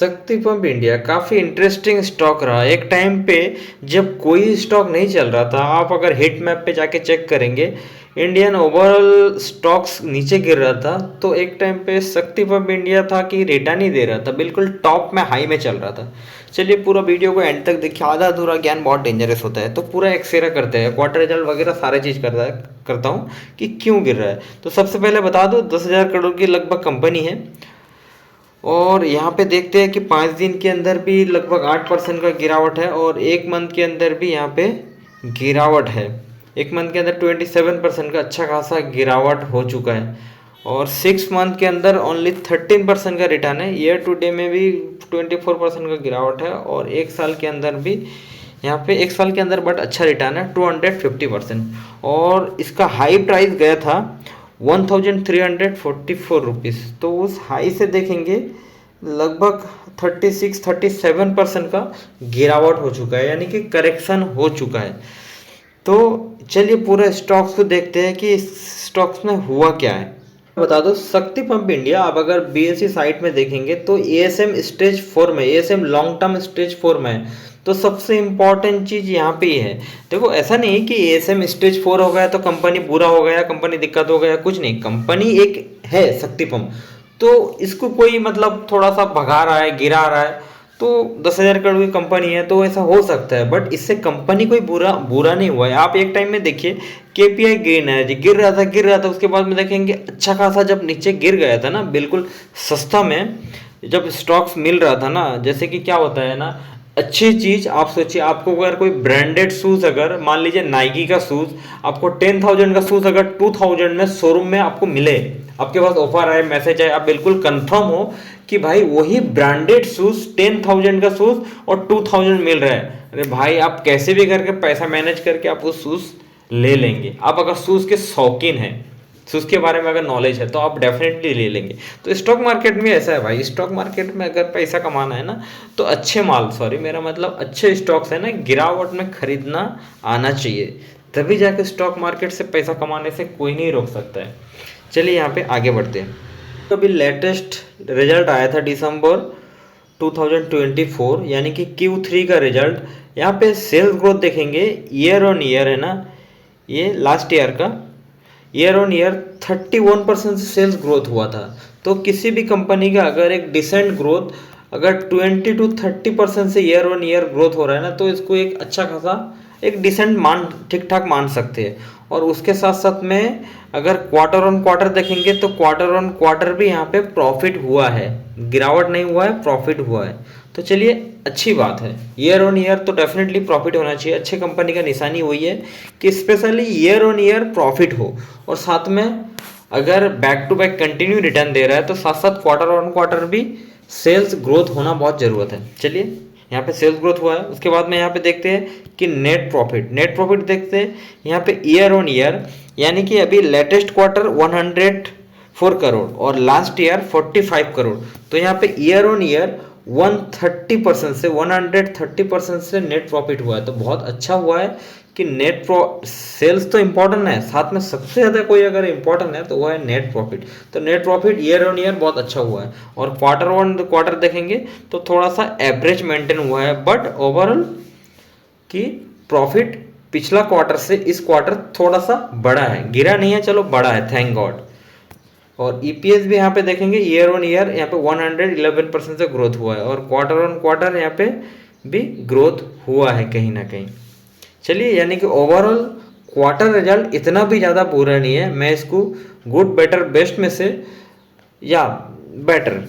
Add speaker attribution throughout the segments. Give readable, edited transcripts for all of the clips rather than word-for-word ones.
Speaker 1: शक्ति pump India काफ़ी interesting stock रहा। एक टाइम पे जब कोई स्टॉक नहीं चल रहा था, आप अगर हिट मैप पे जाके चेक करेंगे, इंडियन ओवरऑल स्टॉक्स नीचे गिर रहा था। तो एक टाइम पे शक्ति पंप इंडिया था कि रिटर्न ही दे रहा था, बिल्कुल टॉप में हाई में चल रहा था। चलिए पूरा वीडियो को एंड तक देखिए, आधा अधूरा ज्ञान बहुत डेंजरस होता है। तो पूरा एक्सेरा करते हैं, क्वार्टर रिजल्ट वगैरह सारे चीज़ करता हूँ कि क्यों गिर रहा है। तो सबसे पहले बता दूँ, 10,000 करोड़ की लगभग कंपनी है और यहाँ पे देखते हैं कि 5 दिन के अंदर भी लगभग 8% का गिरावट है और एक मंथ के अंदर भी यहाँ पे गिरावट है। एक मंथ के अंदर 27% का अच्छा खासा गिरावट हो चुका है और 6 मंथ के अंदर ओनली 13% का रिटर्न है। ईयर टू डे में भी 24% का गिरावट है और एक साल के अंदर भी यहाँ पे एक साल के अंदर बट अच्छा रिटर्न है 250%। और इसका हाई प्राइस गया था 1344 रुपीज़। तो उस हाई से देखेंगे लगभग 36-37% का गिरावट हो चुका है, यानी कि करेक्शन हो चुका है। तो चलिए पूरे स्टॉक्स को देखते हैं कि स्टॉक्स में हुआ क्या है। बता दो, शक्ति पंप इंडिया आप अगर बीएसई साइट में देखेंगे तो एएसएम स्टेज 4 में, एएसएम लॉन्ग टर्म स्टेज 4 में है। तो सबसे इम्पॉर्टेंट चीज़ यहाँ पे ही है। देखो ऐसा नहीं कि एएसएम स्टेज 4 हो गया तो कंपनी बुरा हो गया, कंपनी दिक्कत हो गया, कुछ नहीं। कंपनी एक है शक्ति पंप, तो इसको कोई मतलब थोड़ा सा भगा रहा है, गिरा रहा है, तो 10,000 करोड़ की कंपनी है तो ऐसा हो सकता है, बट इससे कंपनी कोई बुरा नहीं हुआ है। आप एक टाइम में देखिए केपीआई ग्रीन है जी, गिर रहा था, उसके बाद में देखेंगे अच्छा खासा जब नीचे गिर गया था ना, बिल्कुल सस्ता में जब स्टॉक्स मिल रहा था ना, जैसे कि क्या होता है ना, अच्छी चीज़ आप सोचिए, आपको अगर कोई ब्रांडेड शूज़, अगर मान लीजिए नाइकी का शूज़ आपको 10,000 का शूज़ अगर 2,000 में शोरूम में आपको मिले, आपके पास ऑफर आए, मैसेज आए, आप बिल्कुल कंफर्म हो कि भाई वही ब्रांडेड शूज़ 10,000 का शूज़ और 2,000 मिल रहा है, अरे भाई आप कैसे भी करके पैसा मैनेज करके आप उस शूज़ ले लेंगे। आप अगर शूज़ के शौकीन हैं, शूज़ के बारे में अगर नॉलेज है तो आप डेफिनेटली ले लेंगे। तो स्टॉक मार्केट में ऐसा है भाई, स्टॉक मार्केट में अगर पैसा कमाना है ना तो अच्छे माल, सॉरी मेरा मतलब अच्छे स्टॉक्स है ना, गिरावट में खरीदना आना चाहिए, तभी जाके स्टॉक मार्केट से पैसा कमाने से कोई नहीं रोक सकता है। चलिए यहाँ पे आगे बढ़ते हैं। तो अभी लेटेस्ट रिजल्ट आया था दिसंबर 2024, यानी कि Q3 का रिजल्ट। यहाँ पे सेल्स ग्रोथ देखेंगे ईयर ऑन ईयर है ना, ये लास्ट ईयर का ईयर ऑन ईयर 31% से सेल्स ग्रोथ हुआ था। तो किसी भी कंपनी का अगर एक डिसेंट ग्रोथ अगर 20-30% से ईयर ऑन ईयर ग्रोथ हो रहा है ना, तो इसको एक अच्छा खासा एक डिसेंट ठीक ठाक मान सकते हैं। और उसके साथ साथ में अगर क्वार्टर ऑन क्वार्टर देखेंगे तो क्वार्टर ऑन क्वार्टर भी यहाँ पे प्रॉफिट हुआ है, गिरावट नहीं हुआ है, प्रॉफिट हुआ है। तो चलिए अच्छी बात है, ईयर ऑन ईयर तो डेफिनेटली प्रॉफिट होना चाहिए। अच्छे कंपनी का निशानी वही है कि specially year on year profit हो और साथ में अगर back to back continue return दे रहा है तो साथ साथ क्वार्टर ऑन क्वार्टर भी सेल्स ग्रोथ होना बहुत ज़रूरत है। चलिए यहाँ पे सेल्स ग्रोथ हुआ है, उसके बाद में यहाँ पे देखते हैं कि नेट प्रॉफिट देखते हैं यहाँ पे ईयर ऑन ईयर, यानी कि अभी लेटेस्ट क्वार्टर 104 करोड़ और लास्ट ईयर 45 करोड़। तो यहाँ पे ईयर ऑन ईयर 130% से 130% से नेट प्रॉफिट हुआ है। तो बहुत अच्छा हुआ है कि सेल्स तो इम्पोर्टेंट है, साथ में सबसे ज़्यादा कोई अगर इम्पोर्टेंट है तो वो है नेट प्रॉफिट। तो net profit year on year बहुत अच्छा हुआ है। और क्वार्टर ऑन क्वार्टर देखेंगे तो थोड़ा सा एवरेज मेंटेन हुआ है, बट ओवरऑल की प्रॉफिट पिछला क्वार्टर से इस क्वार्टर थोड़ा सा बड़ा है, गिरा नहीं है, चलो बड़ा है, थैंक गॉड। और ईपीएस भी यहाँ पे देखेंगे ईयर ऑन ईयर यहाँ पे 111% से ग्रोथ हुआ है और क्वार्टर ऑन क्वार्टर यहाँ पे भी ग्रोथ हुआ है कहीं ना कहीं। चलिए यानी कि ओवरऑल क्वार्टर रिजल्ट इतना भी ज़्यादा बुरा नहीं है, मैं इसको गुड बेटर बेस्ट में से या बेटर।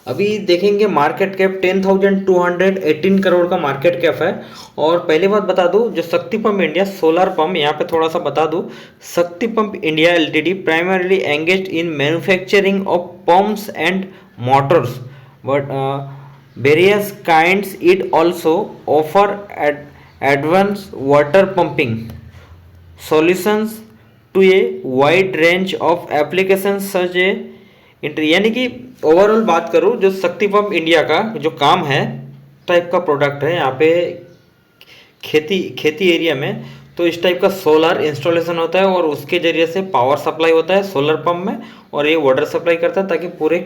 Speaker 1: अभी देखेंगे मार्केट कैप 10,218 करोड़ का मार्केट कैप है। और पहली बात बता दूं, जो शक्ति पंप इंडिया सोलर पंप, यहाँ पे थोड़ा सा बता दूं, Shakti pump India LTD primarily engaged in manufacturing of pumps and motors but various kinds. It also offer advance water pumping solutions to a wide range of application such a यानी कि overall बात करूँ, जो शक्ति पंप इंडिया का जो काम है टाइप का प्रोडक्ट है यहाँ पे खेती एरिया में। तो इस टाइप का सोलर इंस्टॉलेशन होता है और उसके जरिए से पावर सप्लाई होता है सोलर पंप में, और ये वाटर सप्लाई करता है ताकि पूरे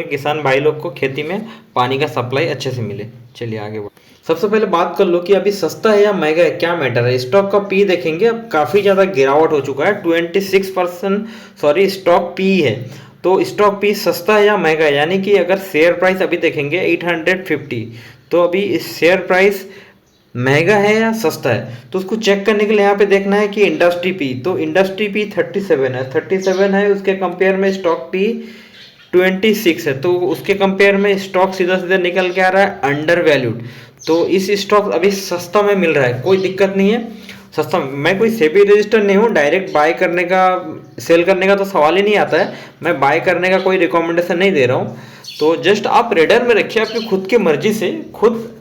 Speaker 1: किसान भाई लोग को खेती में पानी का सप्लाई अच्छे से मिले। चलिए आगे बढ़। सबसे पहले बात कर लो कि अभी सस्ता है या महंगा है, क्या मैटर है। स्टॉक का पी देखेंगे, अब काफ़ी ज़्यादा गिरावट हो चुका है, 26%, सॉरी स्टॉक पी है। तो स्टॉक पी सस्ता है या महंगा है, यानी कि अगर शेयर प्राइस अभी देखेंगे 850, तो अभी इस शेयर प्राइस महंगा है या सस्ता है, तो उसको चेक करने के लिए यहाँ पे देखना है कि इंडस्ट्री पी, तो इंडस्ट्री पी 37 है, उसके कंपेयर में स्टॉक पी 26 है, तो उसके कंपेयर में स्टॉक सीधा सीधा निकल के आ रहा है अंडर वैल्यूड। तो इस स्टॉक अभी सस्ता में मिल रहा है, कोई दिक्कत नहीं है, सस्ता। मैं कोई सेबी रजिस्टर नहीं हूँ, डायरेक्ट बाय करने का सेल करने का तो सवाल ही नहीं आता है, मैं बाय करने का कोई रिकमेंडेशन नहीं दे रहा हूँ। तो जस्ट आप रेडर में रखिए, आपकी खुद की मर्जी से, खुद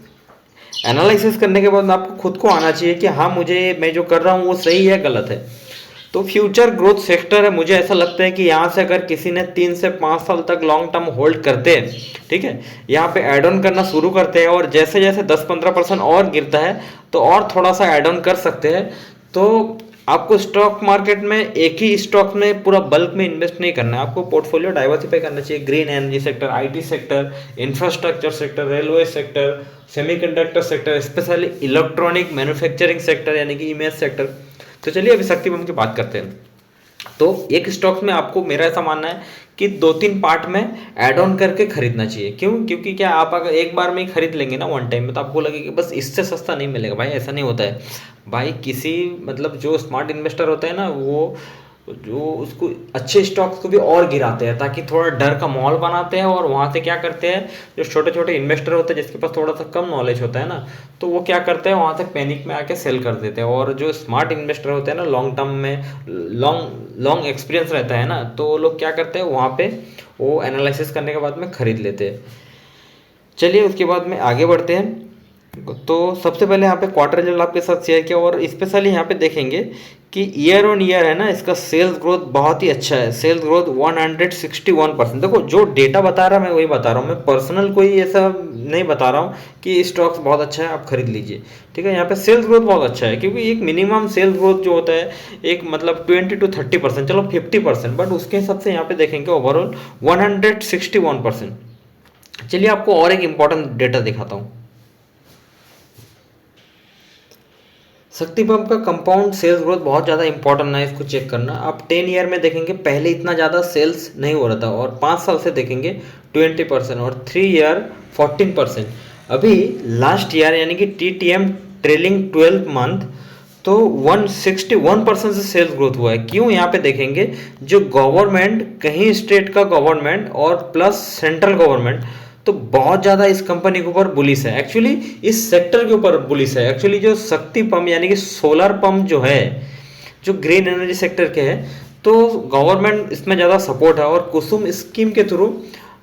Speaker 1: एनालिसिस करने के बाद आपको खुद को आना चाहिए कि हाँ मैं जो कर रहा हूँ वो सही है गलत है। तो फ्यूचर ग्रोथ सेक्टर है, मुझे ऐसा लगता है कि यहाँ से अगर किसी ने 3 से 5 साल तक लॉन्ग टर्म होल्ड करते हैं, ठीक है, यहाँ पे एड ऑन करना शुरू करते हैं, और जैसे जैसे 10-15% और गिरता है तो और थोड़ा सा एड ऑन कर सकते हैं। तो आपको स्टॉक मार्केट में एक ही स्टॉक में पूरा बल्क में इन्वेस्ट नहीं करना है, आपको पोर्टफोलियो डाइवर्सिफाई करना चाहिए। Green energy sector, IT sector, infrastructure sector, railway sector, semiconductor sector, specially electronic manufacturing sector यानी कि ईएमएस सेक्टर। तो चलिए अभी शक्ति पंप की बात करते हैं। तो एक स्टॉक्स में आपको, मेरा ऐसा मानना है कि 2-3 पार्ट में ऐड ऑन करके खरीदना चाहिए। क्यों? क्योंकि क्या आप अगर एक बार में ही खरीद लेंगे ना वन टाइम में, तो आपको लगेगा कि बस इससे सस्ता नहीं मिलेगा। भाई ऐसा नहीं होता है भाई, किसी मतलब जो स्मार्ट इन्वेस्टर होता है ना, वो जो उसको अच्छे स्टॉक्स को भी और गिराते हैं ताकि थोड़ा डर का माहौल बनाते हैं, और वहाँ से क्या करते हैं, जो छोटे छोटे इन्वेस्टर होते हैं जिसके पास थोड़ा सा कम नॉलेज होता है ना, तो वो क्या करते हैं, वहाँ से पैनिक में आके सेल कर देते हैं। और जो स्मार्ट इन्वेस्टर होते हैं ना, लॉन्ग टर्म में लॉन्ग एक्सपीरियंस रहता है ना, तो वो लोग क्या करते हैं, वहाँ पे वो एनालिसिस करने के बाद में खरीद लेते हैं। चलिए उसके बाद में आगे बढ़ते हैं। तो सबसे पहले यहाँ पे क्वार्टर रिजल्ट आपके साथ शेयर किया, और स्पेशली यहाँ पे देखेंगे कि ईयर ऑन ईयर है ना, इसका सेल्स ग्रोथ बहुत ही अच्छा है। Sales growth 161%। देखो जो डेटा बता रहा है मैं वही बता रहा हूँ, मैं पर्सनल कोई ऐसा नहीं बता रहा हूँ कि स्टॉक्स बहुत अच्छा है आप खरीद लीजिए, ठीक है। यहाँ पे सेल्स ग्रोथ बहुत अच्छा है, क्योंकि एक मिनिमम सेल्स ग्रोथ जो होता है एक मतलब 20-30%, चलो 50%, बट उसके हिसाब से यहाँ पे देखेंगे ओवरऑल 161%। चलिए आपको और एक इंपॉर्टेंट डेटा दिखाता हूँ। शक्ति पंप का कंपाउंड सेल्स ग्रोथ बहुत ज़्यादा इंपॉर्टेंट है, इसको चेक करना। आप 10 ईयर में देखेंगे पहले इतना ज़्यादा सेल्स नहीं हो रहा था, और 5 साल से देखेंगे 20%, और 3 ईयर 14%। अभी लास्ट ईयर यानी कि TTM ट्रेलिंग 12 मंथ तो 161% से सेल्स ग्रोथ हुआ है। क्यों? यहाँ पे देखेंगे जो गवर्नमेंट, कहीं स्टेट का गवर्नमेंट और प्लस सेंट्रल गवर्नमेंट, तो बहुत ज़्यादा इस कंपनी के ऊपर बुलिश है, एक्चुअली इस सेक्टर के ऊपर बुलिश है। एक्चुअली जो शक्ति पंप यानी कि सोलर पंप जो है, जो ग्रीन एनर्जी सेक्टर के है, तो गवर्नमेंट इसमें ज़्यादा सपोर्ट है, और कुसुम स्कीम के थ्रू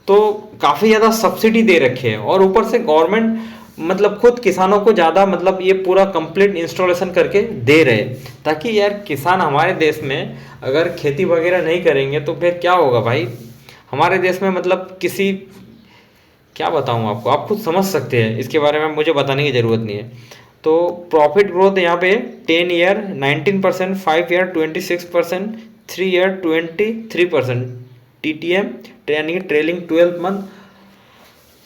Speaker 1: तो काफ़ी ज़्यादा सब्सिडी दे रखे हैं, और ऊपर से गवर्नमेंट मतलब खुद किसानों को ज़्यादा मतलब ये पूरा कंप्लीट इंस्टॉलेशन करके दे रहे, ताकि यार किसान हमारे देश में अगर खेती वगैरह नहीं करेंगे तो फिर क्या होगा भाई हमारे देश में। मतलब किसी, क्या बताऊं आपको, आप खुद समझ सकते हैं, इसके बारे में मुझे बताने की ज़रूरत नहीं है। तो प्रॉफिट ग्रोथ यहाँ पे 10 ईयर 19%, 5 ईयर 26%, 3 ईयर 23%, TTM यानी कि ट्रेलिंग 12 मंथ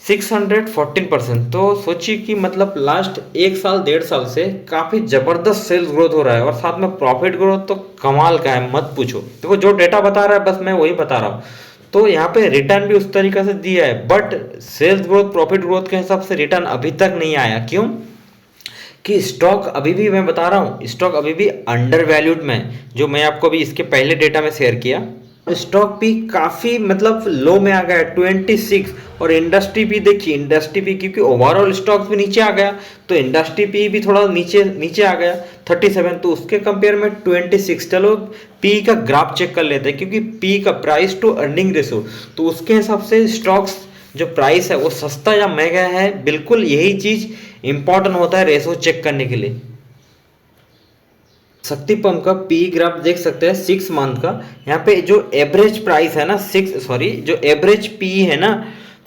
Speaker 1: 614%। तो सोचिए कि मतलब लास्ट 1 साल 1.5 साल से काफ़ी ज़बरदस्त सेल्स ग्रोथ हो रहा है, और साथ में प्रॉफिट ग्रोथ तो कमाल का है, मत पूछो। देखो जो डेटा बता रहा है बस मैं वही बता रहा हूँ। तो यहाँ पे रिटर्न भी उस तरीके से दिया है, but sales growth profit growth के हिसाब से रिटर्न अभी तक नहीं आया। क्यों? कि स्टॉक अभी भी, मैं बता रहा हूँ, स्टॉक अभी भी अंडर वैल्यूड में, जो मैं आपको अभी इसके पहले डेटा में शेयर किया, स्टॉक भी काफ़ी मतलब लो में आ गया है 26, और इंडस्ट्री भी देखिए, इंडस्ट्री भी क्योंकि ओवरऑल स्टॉक भी नीचे आ गया, तो इंडस्ट्री पी भी थोड़ा नीचे आ गया 37, तो उसके कंपेयर में 26। चलो पी का ग्राफ चेक कर लेते हैं, क्योंकि पी का प्राइस टू अर्निंग रेशो, तो उसके हिसाब से स्टॉक्स जो प्राइस है वो सस्ता या महंगा है, बिल्कुल यही चीज़ इंपॉर्टेंट होता है रेशो चेक करने के लिए। शक्ति पंप का पी ग्राफ देख सकते हैं 6 मंथ का। यहाँ पे जो एवरेज प्राइस है ना, जो एवरेज पी है ना,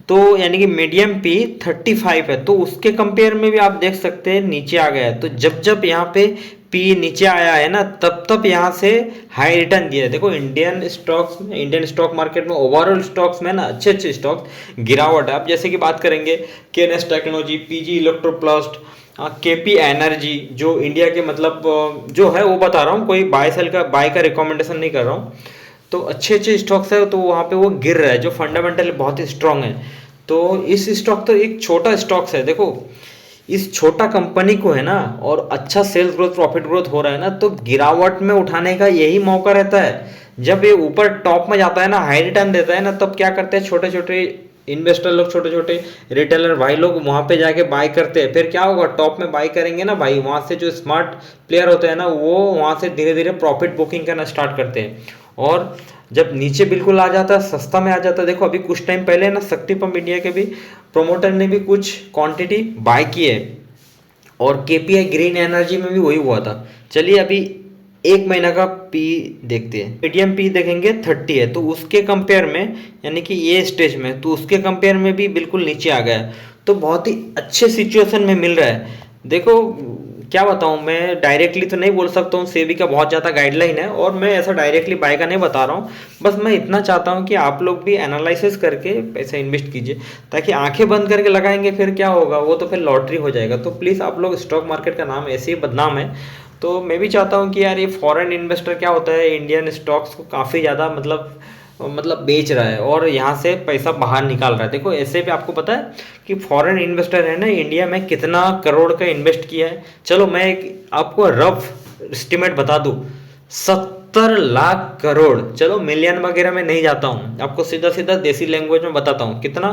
Speaker 1: तो यानी कि मीडियम पी 35 है, तो उसके कंपेयर में भी आप देख सकते हैं नीचे आ गया है। तो जब यहाँ पे पी नीचे आया है ना, तब तब यहाँ से हाई रिटर्न दिया है। देखो इंडियन स्टॉक मार्केट में ओवरऑल स्टॉक्स में ना अच्छे अच्छे स्टॉक्स गिरावट है। अब जैसे कि बात करेंगे Kaynes technology, PG electroplast, KP energy, जो इंडिया के मतलब जो है वो बता रहा हूँ, कोई बाय का रिकमेंडेशन नहीं कर रहा हूँ। तो अच्छे अच्छे स्टॉक्स है, तो वहाँ पे वो गिर रहा है जो फंडामेंटली बहुत ही स्ट्रांग है। तो इस स्टॉक तो एक छोटा स्टॉक्स है, देखो इस छोटा कंपनी को है ना, और अच्छा सेल्स ग्रोथ प्रॉफिट ग्रोथ हो रहा है ना, तो गिरावट में उठाने का यही मौका रहता है। जब ये ऊपर टॉप में जाता है ना, हाई रिटर्न देता है ना, तब क्या करते हैं छोटे छोटे इन्वेस्टर लोग, छोटे छोटे रिटेलर भाई लोग वहां पे जाके बाय करते हैं। फिर क्या होगा, टॉप में बाय करेंगे ना भाई, वहां से जो स्मार्ट प्लेयर होते हैं ना, वो वहां से धीरे धीरे प्रॉफिट बुकिंग करना स्टार्ट करते हैं। और जब नीचे बिल्कुल आ जाता है, सस्ता में आ जाता है, देखो अभी कुछ टाइम पहले ना शक्ति पंप इंडिया के भी प्रोमोटर ने भी कुछ क्वांटिटी बाय की है, और केपीआई ग्रीन एनर्जी में भी वही हुआ था। चलिए अभी एक महीना का पी देखते हैं। मीडियम पी देखेंगे 30 है, तो उसके कंपेयर में, यानी कि ये स्टेज में, तो उसके कंपेयर में भी बिल्कुल नीचे आ गया है। तो बहुत ही अच्छे सिचुएशन में मिल रहा है। देखो क्या बताऊं, मैं डायरेक्टली तो नहीं बोल सकता हूँ, सेबी का बहुत ज़्यादा गाइडलाइन है, और मैं ऐसा डायरेक्टली बाय का नहीं बता रहा हूँ। बस मैं इतना चाहता हूँ कि आप लोग भी एनालिसिस करके पैसा इन्वेस्ट कीजिए, ताकि आंखें बंद करके लगाएंगे फिर क्या होगा, वो तो फिर लॉटरी हो जाएगा। तो प्लीज़ आप लोग, स्टॉक मार्केट का नाम ऐसे ही बदनाम है। तो मैं भी चाहता हूँ कि यार ये फॉरेन इन्वेस्टर क्या होता है, इंडियन स्टॉक्स को काफ़ी ज़्यादा मतलब बेच रहा है और यहाँ से पैसा बाहर निकाल रहा है। देखो ऐसे भी आपको पता है कि फॉरेन इन्वेस्टर है ना, इंडिया में कितना करोड़ का इन्वेस्ट किया है। चलो मैं एक आपको रफ एस्टिमेट बता दूँ, 70 लाख करोड़। चलो मिलियन वगैरह में नहीं जाता हूँ, आपको सीधा सीधा देसी लैंग्वेज में बताता हूँ कितना,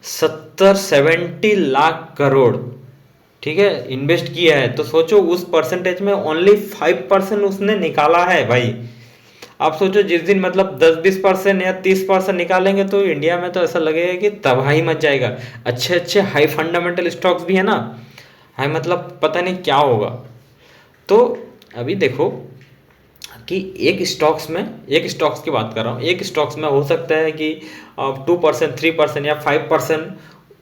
Speaker 1: 70-70 लाख करोड़, ठीक है, इन्वेस्ट किया है। तो सोचो उस परसेंटेज में ओनली 5% उसने निकाला है भाई। आप सोचो जिस दिन मतलब 10-20% या 30% निकालेंगे, तो इंडिया में तो ऐसा लगेगा कि तबाही मच जाएगा। अच्छे अच्छे हाई फंडामेंटल स्टॉक्स भी है ना, हाई मतलब पता नहीं क्या होगा। तो अभी देखो कि एक स्टॉक्स की बात कर रहा हूँ, एक स्टॉक्स में हो सकता है कि 2%, 3% या 5%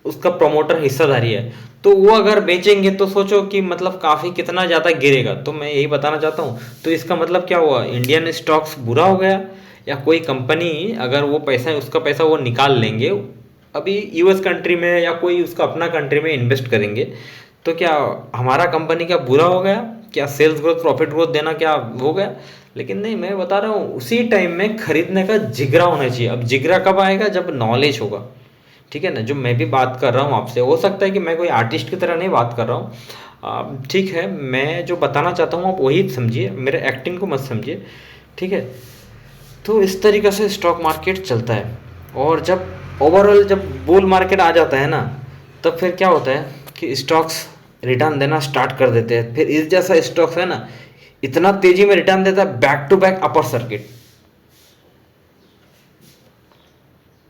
Speaker 1: उसका प्रमोटर हिस्सादारी है। तो वो अगर बेचेंगे तो सोचो कि मतलब काफ़ी कितना ज़्यादा गिरेगा। तो मैं यही बताना चाहता हूँ। तो इसका मतलब क्या हुआ, इंडियन स्टॉक्स बुरा हो गया, या कोई कंपनी अगर वो पैसा, उसका पैसा वो निकाल लेंगे अभी यूएस कंट्री में, या कोई उसका अपना कंट्री में इन्वेस्ट करेंगे, तो क्या हमारा कंपनी क्या बुरा हो गया, क्या सेल्स ग्रोथ प्रॉफिट ग्रोथ देना क्या हो गया। लेकिन नहीं, मैं बता रहा हूँ उसी टाइम में खरीदने का जिगरा होना चाहिए। अब जिगरा कब आएगा, जब नॉलेज होगा, ठीक है ना। जो मैं भी बात कर रहा हूँ आपसे, हो सकता है कि मैं कोई आर्टिस्ट की तरह नहीं बात कर रहा हूँ, ठीक है, मैं जो बताना चाहता हूँ आप वही समझिए, मेरे एक्टिंग को मत समझिए, ठीक है। तो इस तरीक़े से स्टॉक मार्केट चलता है। और जब ओवरऑल जब बुल मार्केट आ जाता है ना, तब फिर क्या होता है कि स्टॉक्स रिटर्न देना स्टार्ट कर देते हैं। फिर इस जैसा स्टॉक्स है ना, इतना तेज़ी में रिटर्न देता है, back to back upper circuit.